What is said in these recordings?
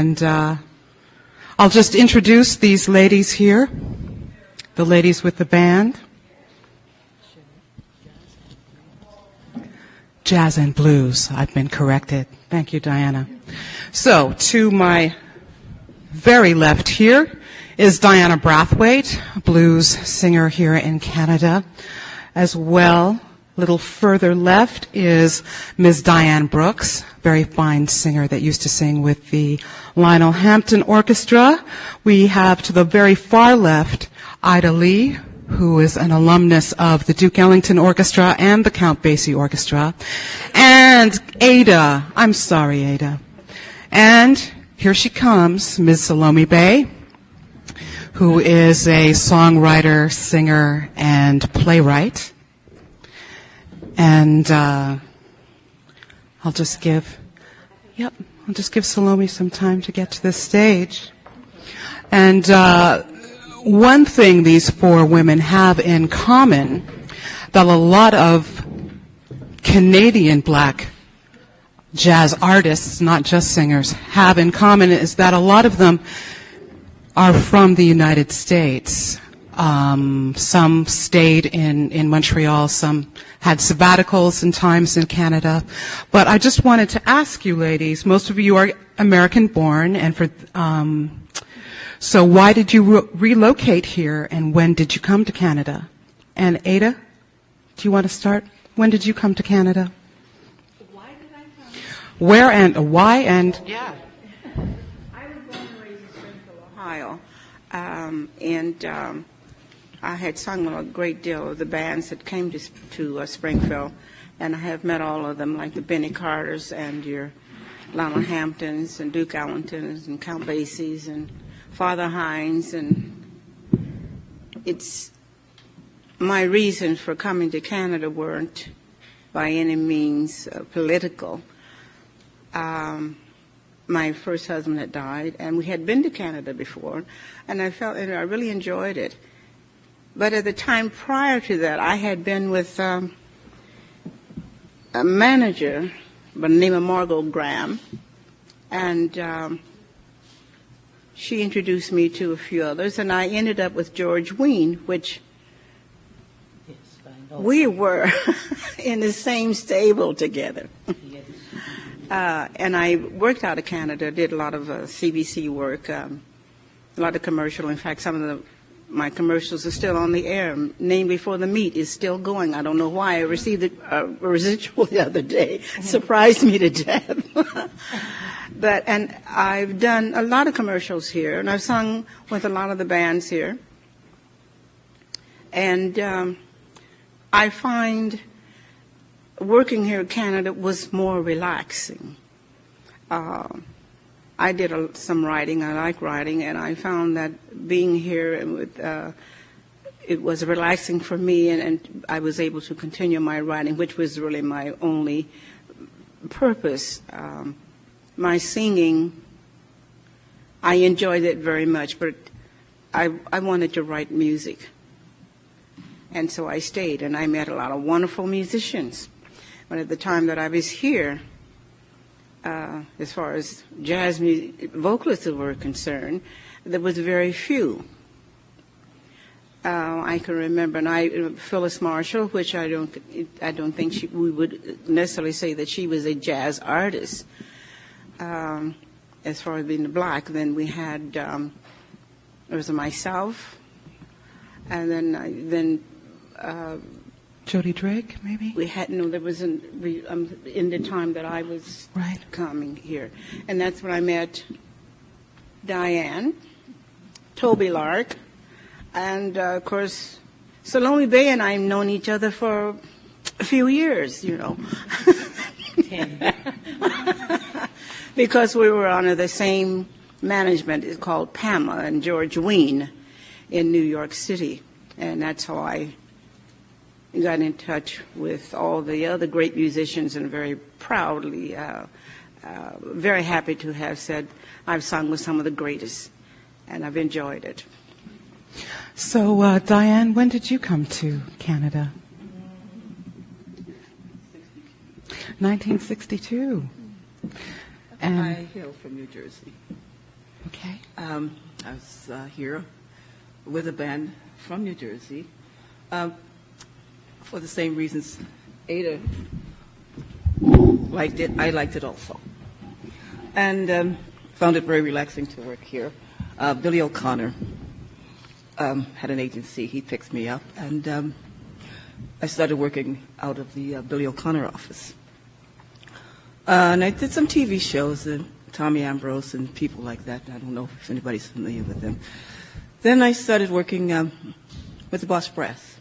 And I'll just introduce these ladies here, the ladies with the band. Jazz and blues. I've been corrected. Thank you, Diana. So, to my very left here is Diana Brathwaite, a blues singer here in Canada. As well, a little further left is Ms. Diane Brooks, very fine singer that used to sing with the Lionel Hampton Orchestra. We have to the very far left Ida Lee, who is an alumnus of the Duke Ellington Orchestra and the Count Basie Orchestra. And Ada, I'm sorry, Ada. And here she comes, Ms. Salome Bay, who is a songwriter, singer, and playwright. And I'll just give Salome some time to get to the stage. And one thing these four women have in common that a lot of Canadian black jazz artists, not just singers, have in common is that a lot of them are from the United States. Some stayed in Montreal, some had sabbaticals and times in Canada. But I just wanted to ask you ladies, most of you are American born, and so why did you relocate here, and when did you come to Canada? And Ada, do you want to start? When did you come to Canada? Why did I come? Where and why and... Yeah. I was born and raised in Springfield, Ohio. I had sung with a great deal of the bands that came to Springfield, and I have met all of them, like the Benny Carters and your Lionel Hamptons and Duke Ellingtons and Count Basies and Father Hines, and it's my reasons for coming to Canada weren't by any means political. My first husband had died, and we had been to Canada before, and I really enjoyed it. But at the time prior to that, I had been with a manager by the name of Margot Graham, and she introduced me to a few others, and I ended up with George Wein, which we were in the same stable together. And I worked out of Canada, did a lot of CBC work, a lot of commercial. In fact, some of my commercials are still on the air. Name Before the Meat is still going. I don't know why. I received a residual the other day. Surprised me to death. And I've done a lot of commercials here, and I've sung with a lot of the bands here. And I find working here in Canada was more relaxing. I did some writing. I like writing, and I found that being here it was relaxing for me, and I was able to continue my writing, which was really my only purpose. My singing, I enjoyed it very much, but I wanted to write music. And so I stayed, and I met a lot of wonderful musicians. But at the time that I was here, as far as jazz vocalists were concerned, there was very few. I can remember, Phyllis Marshall, which I don't think we would necessarily say that she was a jazz artist. As far as being black, then we had there was myself, and then Jody Drake, maybe? There was in the time that I was coming here. And that's when I met Diane, Toby Lark, and, of course, Salome Bay and I have known each other for a few years, 10. Because we were under the same management. It's called PAMA and George Wein in New York City. And that's how I got in touch with all the other great musicians, and very proudly, very happy to have said I've sung with some of the greatest, and I've enjoyed it. So, Diane, when did you come to Canada? 1962. And I hail from New Jersey. Okay. I was here with a band from New Jersey for the same reasons Ada liked it. I liked it also. And found it very relaxing to work here. Billy O'Connor had an agency. He picked me up, and I started working out of the Billy O'Connor office. And I did some TV shows, Tommy Ambrose and people like that. I don't know if anybody's familiar with them. Then I started working with the Boss Brass.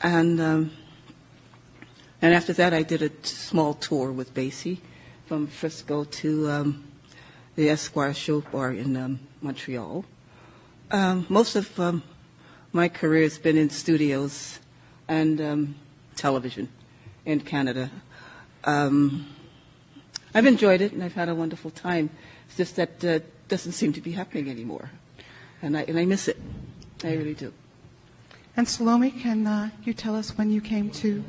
And after that, I did a small tour with Basie from Frisco to the Esquire Show Bar in Montreal. Most of my career has been in studios and television in Canada. I've enjoyed it, and I've had a wonderful time. It's just that doesn't seem to be happening anymore, and I miss it. I really do. And Salome, can you tell us when you came to?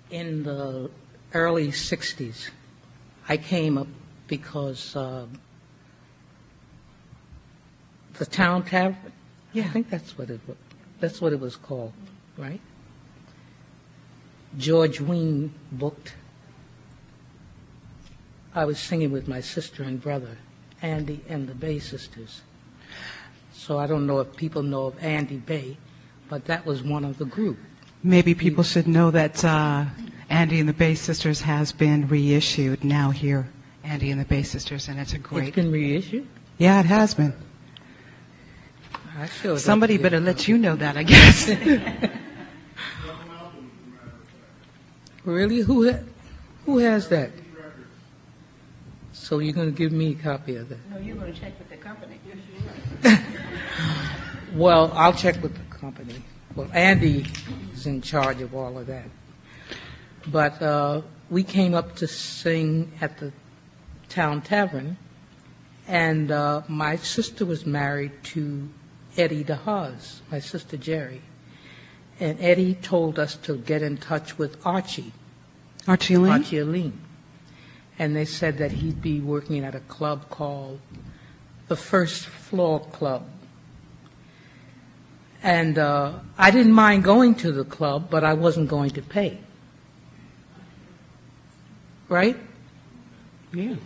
In the early 60s, I came up because the Town Tavern, I think that's what it was called, right? George Wein booked. I was singing with my sister and brother, Andy and the Bay Sisters. So I don't know if people know of Andy Bay, but that was one of the group. Maybe people should know that Andy and the Bay Sisters has been reissued now here, Andy and the Bay Sisters, and it's a great... It's been reissued? Yeah, it has been. I sure Somebody better let you know that, I guess. Really? Who has that? So you're going to give me a copy of that? No, you're going to check with the company. Well, I'll check with the company. Well, Andy is in charge of all of that. But we came up to sing at the Town Tavern, and my sister was married to Eddie DeHaas, my sister Jerry. And Eddie told us to get in touch with Archie. Archie Lane? Archie Lane. And they said that he'd be working at a club called the First Floor Club. And I didn't mind going to the club, but I wasn't going to pay. Right? Yeah.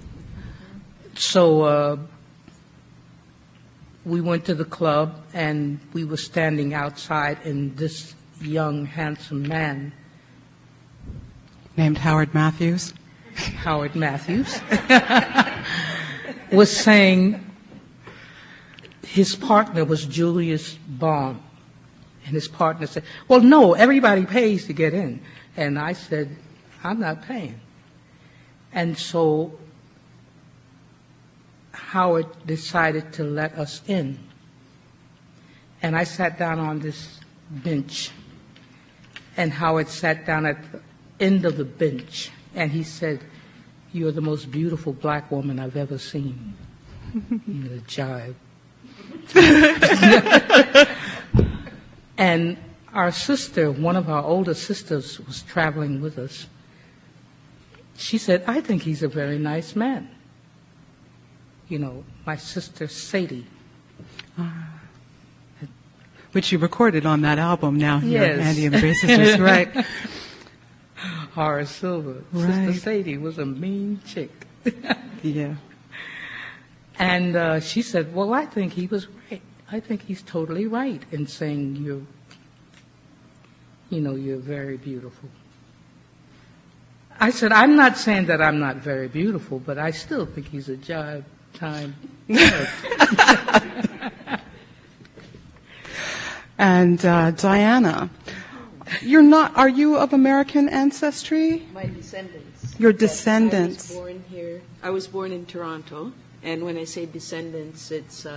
So we went to the club, and we were standing outside, and this young, handsome man, Named Howard Matthews. Howard Matthews, was saying his partner was Julius Bond. And his partner said, well, no, everybody pays to get in. And I said, I'm not paying. And so Howard decided to let us in. And I sat down on this bench, and Howard sat down at the end of the bench, and he said, you're the most beautiful black woman I've ever seen. You're a jive. And our sister, one of our older sisters, was traveling with us. She said, I think he's a very nice man. You know, my sister Sadie. Which you recorded on that album now here, Yes. Andy and the Bay Sisters, right? Horace Silver. Right. Sister Sadie was a mean chick. Yeah. And she said, well, I think he was right. I think he's totally right in saying you're very beautiful. I said, I'm not saying that I'm not very beautiful, but I still think he's a jive time nerd. And Diana, are you of American ancestry? My descendants. Your descendants. I was born here. I was born in Toronto, and when I say descendants, it's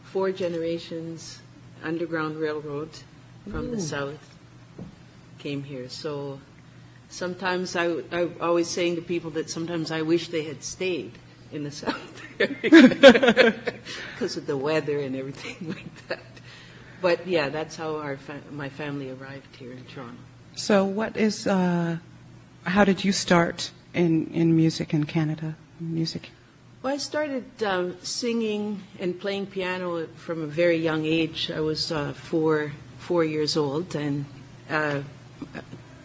4 generations, Underground Railroad from the South came here. So sometimes I'm always saying to people that sometimes I wish they had stayed in the South because of the weather and everything like that. But yeah, that's how my family arrived here in Toronto. So how did you start in music in Canada? Music? Well, I started singing and playing piano from a very young age. I was 4 years old and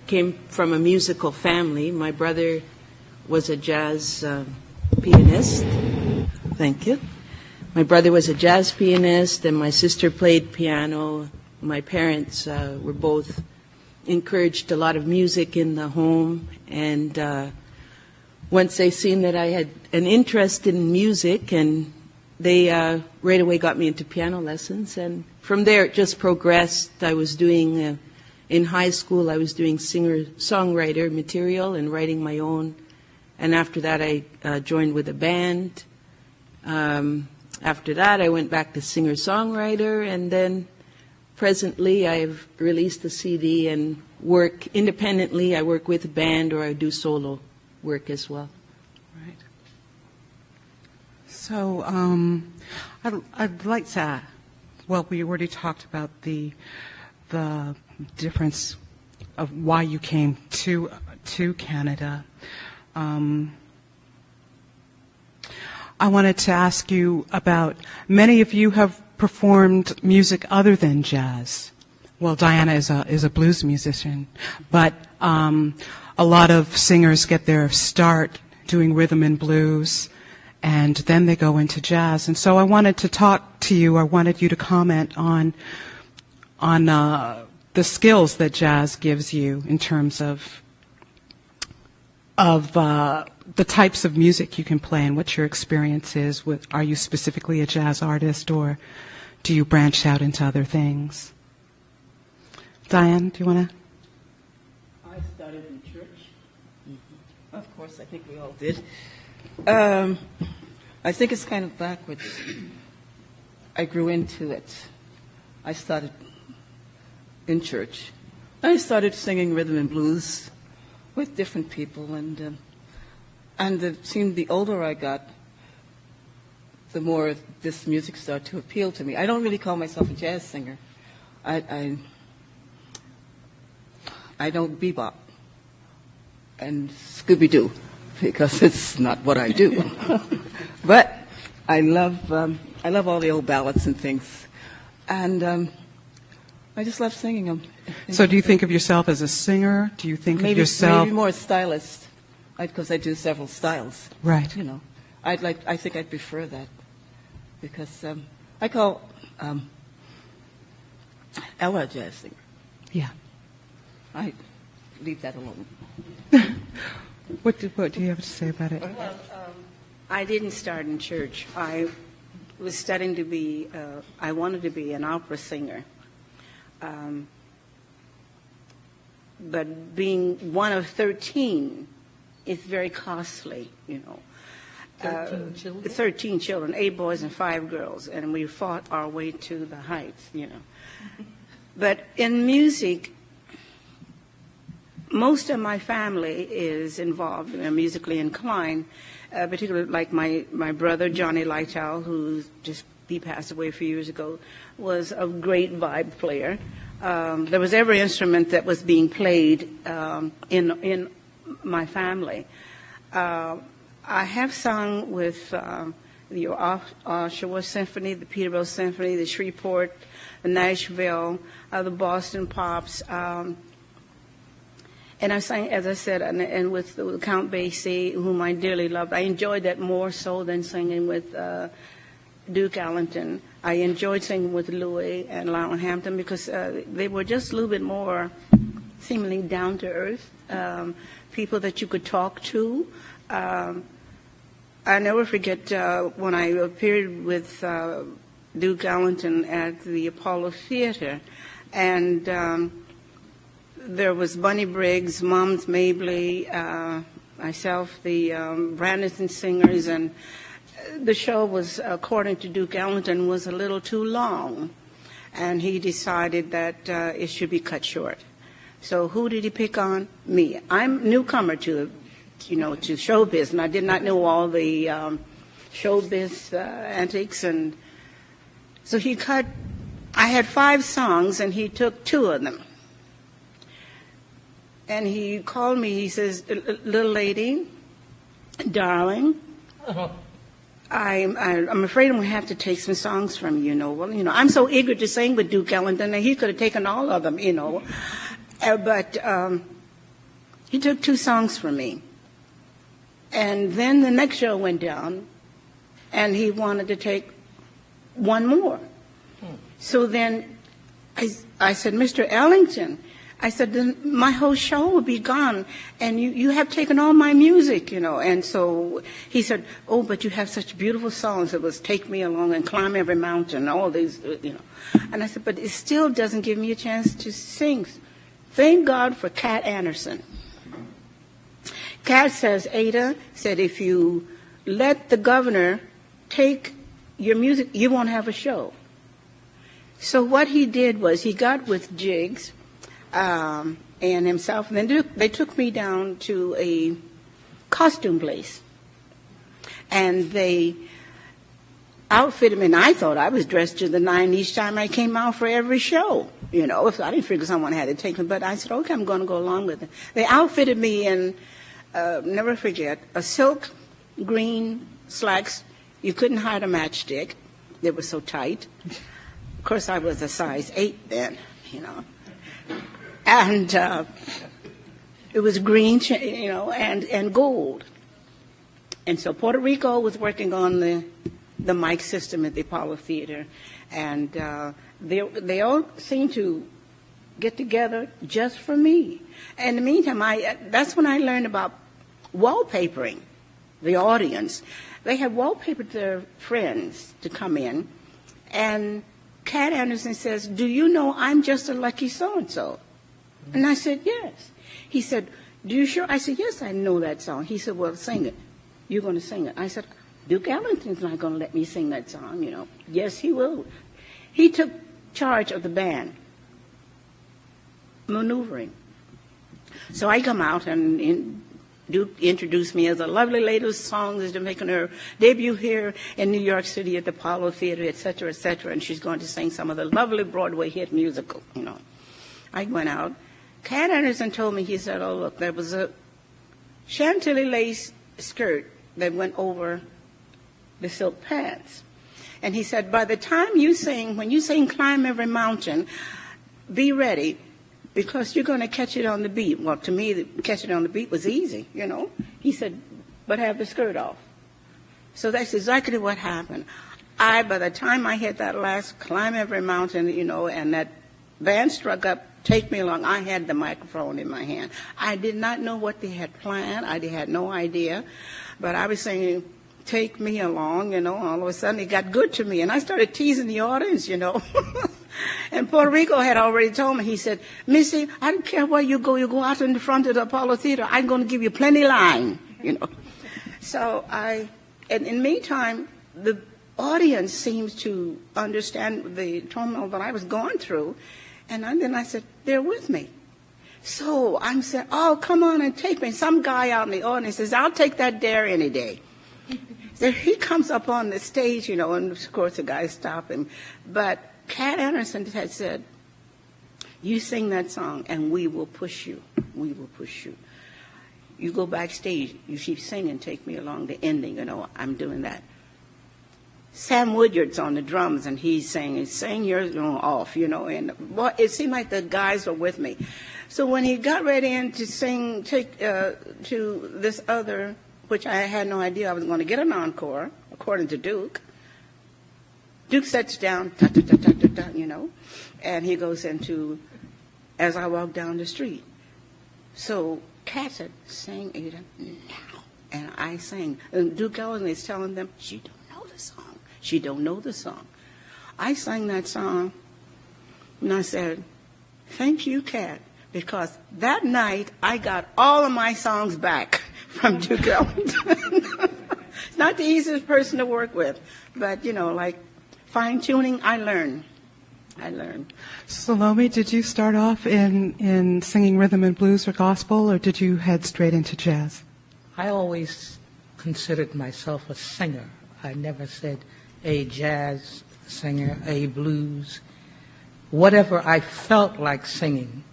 came from a musical family. My brother was a jazz pianist. Thank you. My brother was a jazz pianist, and my sister played piano. My parents were both encouraged a lot of music in the home, and once they seen that I had an interest in music, and they right away got me into piano lessons, and from there it just progressed. I was doing, in high school, I was doing singer-songwriter material and writing my own, and after that I joined with a band. After that I went back to singer-songwriter, and then presently I've released a CD and work independently. I work with a band or I do solo work as well. Right. So I'd like to, well, we already talked about the difference of why you came to Canada. I wanted to ask you about, many of you have performed music other than jazz. Well, Diana is a blues musician, but a lot of singers get their start doing rhythm and blues, and then they go into jazz. And so I wanted to talk to you, I wanted you to comment on the skills that jazz gives you in terms of the types of music you can play and what your experience is with. Are you specifically a jazz artist, or do you branch out into other things? Diane, do you want to? I started in church. Mm-hmm. Of course, I think we all did. I think it's kind of backwards. I grew into it. I started in church. I started singing rhythm and blues with different people, and it seemed the older I got, the more this music started to appeal to me. I don't really call myself a jazz singer. I don't bebop and Scooby-Doo because it's not what I do. But I love all the old ballads and things, and I just love singing them. So do you think of yourself as a singer? Do you think of yourself? Maybe more a stylist, because I do several styles. Right. You know, I think I'd prefer that, because I call Ella a jazz singer. Yeah. I leave that alone. What do you have to say about it? Well, I didn't start in church. I was studying to be, I wanted to be an opera singer. But being one of 13 is very costly, you know. 13 children? 13 children, 8 boys and 5 girls, and we fought our way to the heights, you know. But in music, most of my family is involved, musically inclined, particularly like my brother, Johnny Lightow, he passed away a few years ago, was a great vibe player. There was every instrument that was being played in my family. I have sung with the Oshawa Symphony, the Peterborough Symphony, the Shreveport, the Nashville, the Boston Pops. And I sang, as I said, and with Count Basie, whom I dearly loved. I enjoyed that more so than singing with Duke Ellington. I enjoyed singing with Louis and Lionel Hampton because they were just a little bit more seemingly down to earth, people that you could talk to. I never forget when I appeared with Duke Ellington at the Apollo Theater, and there was Bunny Briggs, Mums Mabley, myself, the Brandon Singers, and the show was, according to Duke Ellington, was a little too long, and he decided that it should be cut short. So who did he pick on? Me. I'm a newcomer to showbiz, and I did not know all the showbiz antics, and so he cut. I had 5 songs, and he took 2 of them. And he called me, he says, "Little lady, darling, I'm afraid I'm going to have to take some songs from you. Well, I'm so eager to sing with Duke Ellington, and he could have taken all of them, But he took 2 songs from me. And then the next show went down, and he wanted to take 1 more. So then I said, Mr. Ellington, I said, then my whole show will be gone, and you have taken all my music, And so he said, oh, but you have such beautiful songs. It was Take Me Along and Climb Every Mountain, all these, And I said, but it still doesn't give me a chance to sing. Thank God for Cat Anderson. Cat says, Ada, said, if you let the governor take your music, you won't have a show. So what he did was he got with Jiggs and himself, and then they took me down to a costume place. And they outfitted me, and I thought I was dressed to the nine each time I came out for every show. If I didn't figure someone had to take me, but I said, okay, I'm going to go along with it. They outfitted me in, never forget, a silk green slacks. You couldn't hide a matchstick. They were so tight. Of course, I was a size 8 then, And it was green, and gold. And so Puerto Rico was working on the mic system at the Apollo Theater. And they all seemed to get together just for me. In the meantime, that's when I learned about wallpapering the audience. They had wallpapered their friends to come in, and Cat Anderson says, do you know I'm just a lucky so-and-so? And I said, yes. He said, do you sure? I said, yes, I know that song. He said, well, sing it. You're going to sing it. I said, Duke Ellington's not going to let me sing that song, Yes, he will. He took charge of the band, maneuvering. So I come out, and Duke introduced me as a lovely lady whose songs is making her debut here in New York City at the Apollo Theater, et cetera, and she's going to sing some of the lovely Broadway hit musical, I went out. Cat Anderson told me, he said, oh, look, there was a Chantilly lace skirt that went over the silk pants. And he said, by the time when you sing Climb Every Mountain, be ready, because you're going to catch it on the beat. Well, to me, catch it on the beat was easy, He said, but have the skirt off. So that's exactly what happened. By the time I hit that last Climb Every Mountain, and that band struck up, Take Me Along, I had the microphone in my hand. I did not know what they had planned. I had no idea. But I was singing, Take Me Along, all of a sudden it got good to me. And I started teasing the audience, And Puerto Rico had already told me, he said, Missy, I don't care where you go out in the front of the Apollo Theater, I'm going to give you plenty line, So and in the meantime, the audience seems to understand the turmoil that I was going through. And then I said, they're with me. So I'm saying, oh, come on and take me. And some guy out in the audience says, I'll take that dare any day. So he comes up on the stage, and of course the guy stopped him. But Cat Anderson had said, you sing that song and we will push you. We will push you. You go backstage, you keep singing, Take Me Along, the ending, I'm doing that. Sam Woodyard's on the drums, and he's saying, sing yours off, and it seemed like the guys were with me. So when he got ready in to sing, to this other, which I had no idea I was going to get an encore, according to Duke, Duke sits down, and he goes into As I Walk Down the Street. So Cat said, sing, Ada, now. And I sang. And Duke Ellington is telling them, she don't know the song. She don't know the song. I sang that song, and I said, thank you, Cat, because that night I got all of my songs back from Duke Ellington. It's not the easiest person to work with, but, like fine-tuning, I learned. Salome, did you start off in singing rhythm and blues or gospel, or did you head straight into jazz? I always considered myself a singer. I never said a jazz singer, a blues. Whatever I felt like singing,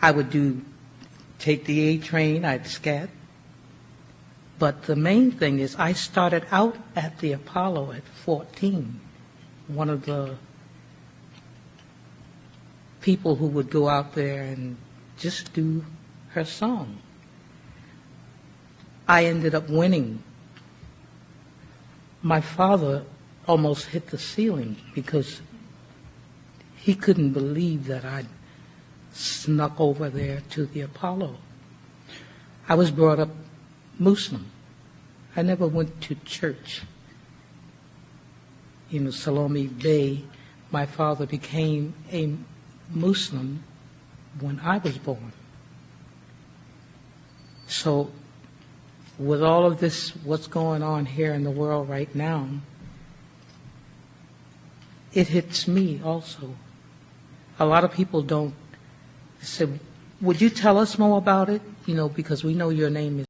I would do. Take the A train, I'd scat. But the main thing is I started out at the Apollo at 14. One of the people who would go out there and just do her song. I ended up winning. My father almost hit the ceiling because he couldn't believe that I'd snuck over there to the Apollo. I was brought up Muslim. I never went to church. You know, Salome Bey, my father became a Muslim when I was born. So with all of this, what's going on here in the world right now, it hits me also. A lot of people don't say, would you tell us more about it? You know, because we know your name is